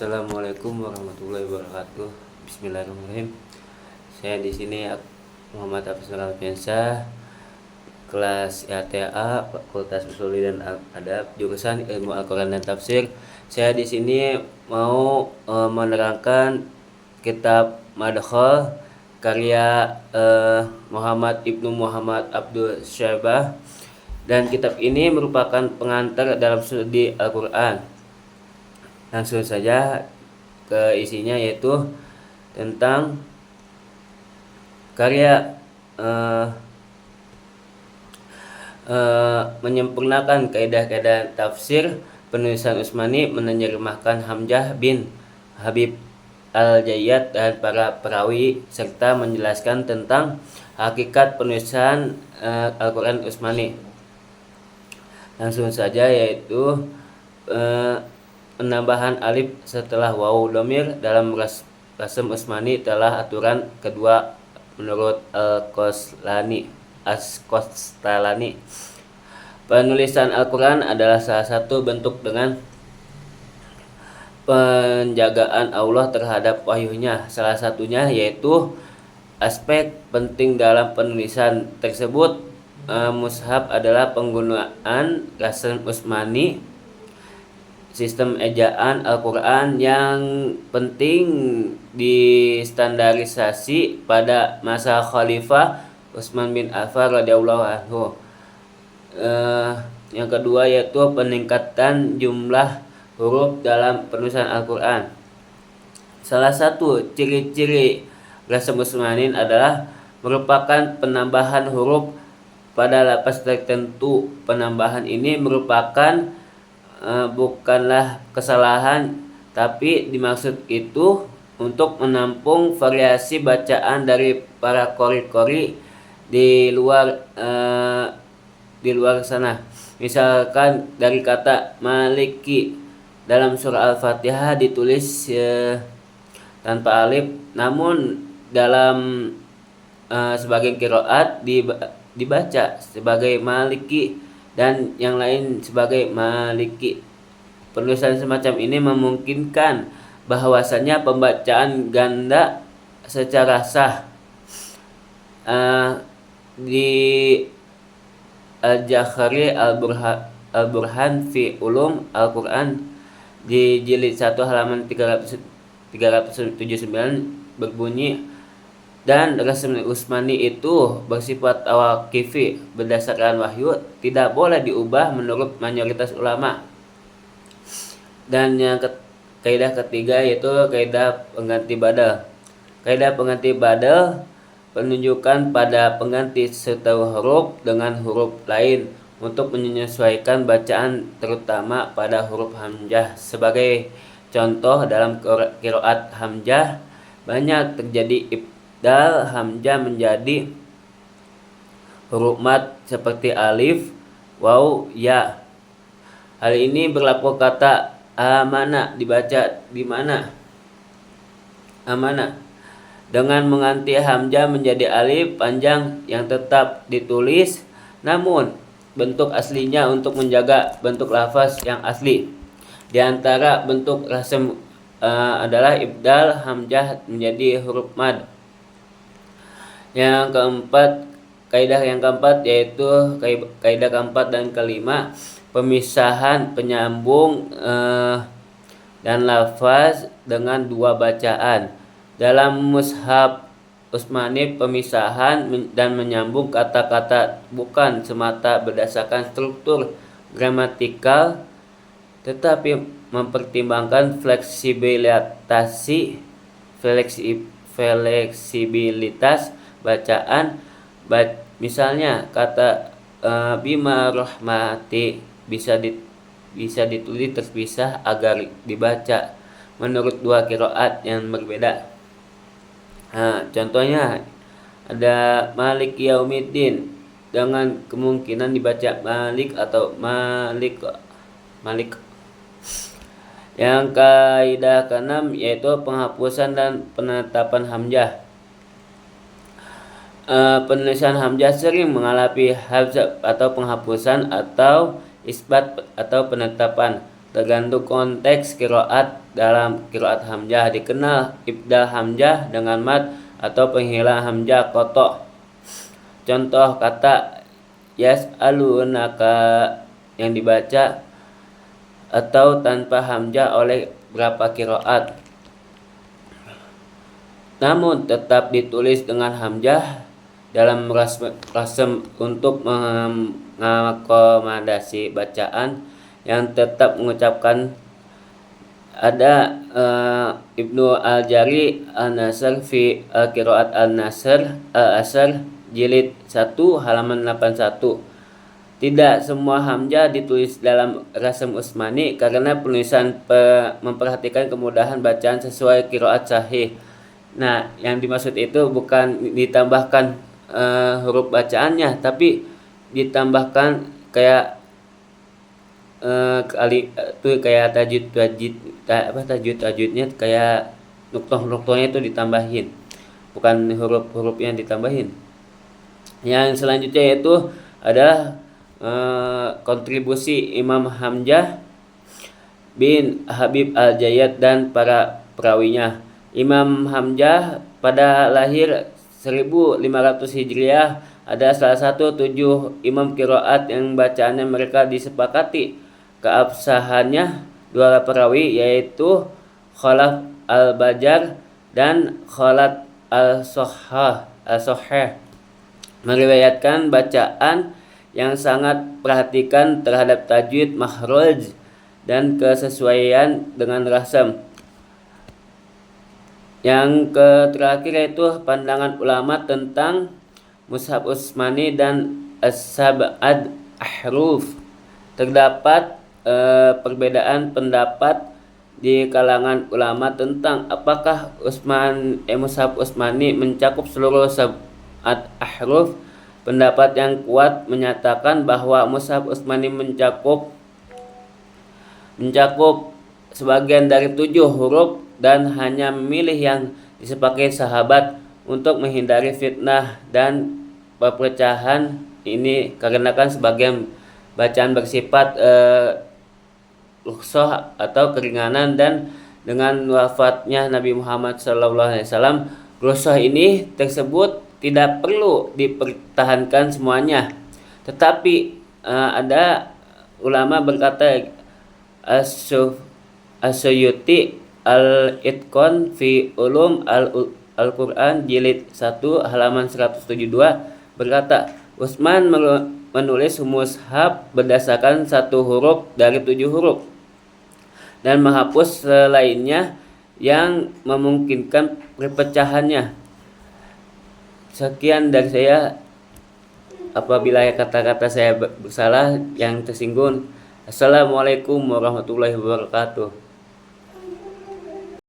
Assalamualaikum warahmatullahi wabarakatuh. Bismillahirrahmanirrahim. Saya di sini Muhammad Hafiz Alfiansyah, kelas IATA, Fakultas Usuli dan Adab, jurusan Ilmu Al-Quran dan Tafsir. Saya di sini mau menerangkan kitab Madkhal karya Muhammad Ibnu Muhammad Abdul Syaibah, dan kitab ini merupakan pengantar dalam studi Al-Quran. Langsung saja ke isinya, yaitu tentang karya menyempurnakan kaidah-kaidah tafsir penulisan Utsmani, menerjemahkan Hamzah bin Habib Al-Jayyad dan para perawi, serta menjelaskan tentang hakikat penulisan Al-Quran Utsmani. Langsung saja, yaitu penambahan alif setelah waw dhamir dalam rasm Utsmani telah aturan kedua menurut As-Qastalani. Penulisan Al-Quran adalah salah satu bentuk dengan penjagaan Allah terhadap wahyunya. Salah satunya yaitu aspek penting dalam penulisan tersebut. Mushaf adalah penggunaan rasm Utsmani, sistem ejaan Al-Quran yang penting distandarisasi pada masa Khalifah Utsman bin Affan radhiyallahu anhu. Yang kedua yaitu peningkatan jumlah huruf dalam penulisan Al-Quran. Salah satu ciri-ciri rasm Utsmani adalah merupakan penambahan huruf pada lapas tertentu. Penambahan ini merupakan bukanlah kesalahan, tapi dimaksud itu untuk menampung variasi bacaan dari para qori di luar sana. Misalkan dari kata maliki dalam surah Al-Fatihah ditulis tanpa alif, namun dalam sebagian qiraat dibaca sebagai maliki dan yang lain sebagai maliki. Penulisan semacam ini memungkinkan bahwasanya pembacaan ganda secara sah. Di Al-Jakhari Al-Burhan fi Ulum Al-Quran di jilid 1 halaman 379 berbunyi, dan rasm Utsmani itu bersifat tawaqifi berdasarkan wahyu, tidak boleh diubah menurut mayoritas ulama. Dan yang kaidah ketiga yaitu kaidah pengganti badal. Kaidah pengganti badal penunjukan pada pengganti satu huruf dengan huruf lain untuk menyesuaikan bacaan, terutama pada huruf hamzah. Sebagai contoh, dalam qiraat hamzah banyak terjadi ibdal hamzah menjadi huruf mad seperti alif, waw, ya. Hal ini berlaku kata amana dibaca di mana? Amana. Dengan mengganti hamzah menjadi alif panjang yang tetap ditulis, namun bentuk aslinya untuk menjaga bentuk lafaz yang asli. Di antara bentuk rasm adalah ibdal hamzah menjadi huruf mad. Kaidah yang keempat yaitu kaidah keempat dan kelima, pemisahan penyambung dan lafaz dengan dua bacaan. Dalam mushaf Utsmani, pemisahan dan menyambung kata-kata bukan semata berdasarkan struktur gramatikal, tetapi mempertimbangkan fleksibilitas bacaan. Misalnya kata bima rahmati bisa ditulis terpisah agar dibaca menurut dua qiraat yang berbeda. Contohnya ada Malik Yaumiddin dengan kemungkinan dibaca Malik atau Malik. Yang kaidah keenam yaitu penghapusan dan penetapan hamzah. Penulisan hamzah sering mengalami hadzaf atau penghapusan atau isbat atau penetapan, tergantung konteks qiraat dalam qiraat hamzah. Dikenal ibdal hamzah dengan mad atau penghilang hamzah kotok. Contoh kata yas'alunaka yang dibaca atau tanpa hamzah oleh beberapa qiraat, namun tetap ditulis dengan hamzah dalam rasem untuk mengakomodasi bacaan yang tetap mengucapkan. Ada Ibnu Al-Jari An-Nasr fi Qiraat Al-Nasr Al-Asr jilid 1 halaman 81. Tidak semua hamzah ditulis dalam rasem Utsmani karena penulisan memperhatikan kemudahan bacaan sesuai qiraat sahih. Nah, yang dimaksud itu bukan ditambahkan huruf bacaannya, tapi ditambahkan kayak kayak tajudnya kayak nuktohnya itu ditambahin, bukan huruf-hurufnya ditambahin. Yang selanjutnya yaitu adalah kontribusi Imam Hamzah bin Habib Al-Jayyad dan para perawinya. Imam Hamzah pada lahir 1500 Hijriah. Ada salah satu 7 imam qiraat yang bacaannya mereka disepakati keabsahannya dua perawi, yaitu Khalaf Al-Bajar dan Khalat Al-Soheh meriwayatkan bacaan yang sangat perhatikan terhadap tajwid, makhraj, dan kesesuaian dengan rasam. Yang terakhir yaitu pandangan ulama tentang Mushaf Utsmani dan As-Sab'ad Ahruf. Terdapat perbedaan pendapat di kalangan ulama tentang apakah Mushaf Utsmani mencakup seluruh sab'at ahruf. Pendapat yang kuat menyatakan bahwa Mushaf Utsmani mencakup sebagian dari 7 huruf dan hanya memilih yang disepakati sahabat untuk menghindari fitnah dan perpecahan ini, karena kan sebagian bacaan bersifat rukhsah atau keringanan, dan dengan wafatnya Nabi Muhammad SAW, rukhsah ini tersebut tidak perlu dipertahankan semuanya. Tetapi ada ulama berkata, As-Suyuti Al-Itqan fi Ulum Al-Quran jilid 1 halaman 172 berkata, Utsman menulis mushaf berdasarkan 1 huruf dari 7 huruf dan menghapus selainnya yang memungkinkan perpecahannya. Sekian dari saya. Apabila kata-kata saya bersalah yang tersinggung, Assalamualaikum warahmatullahi wabarakatuh.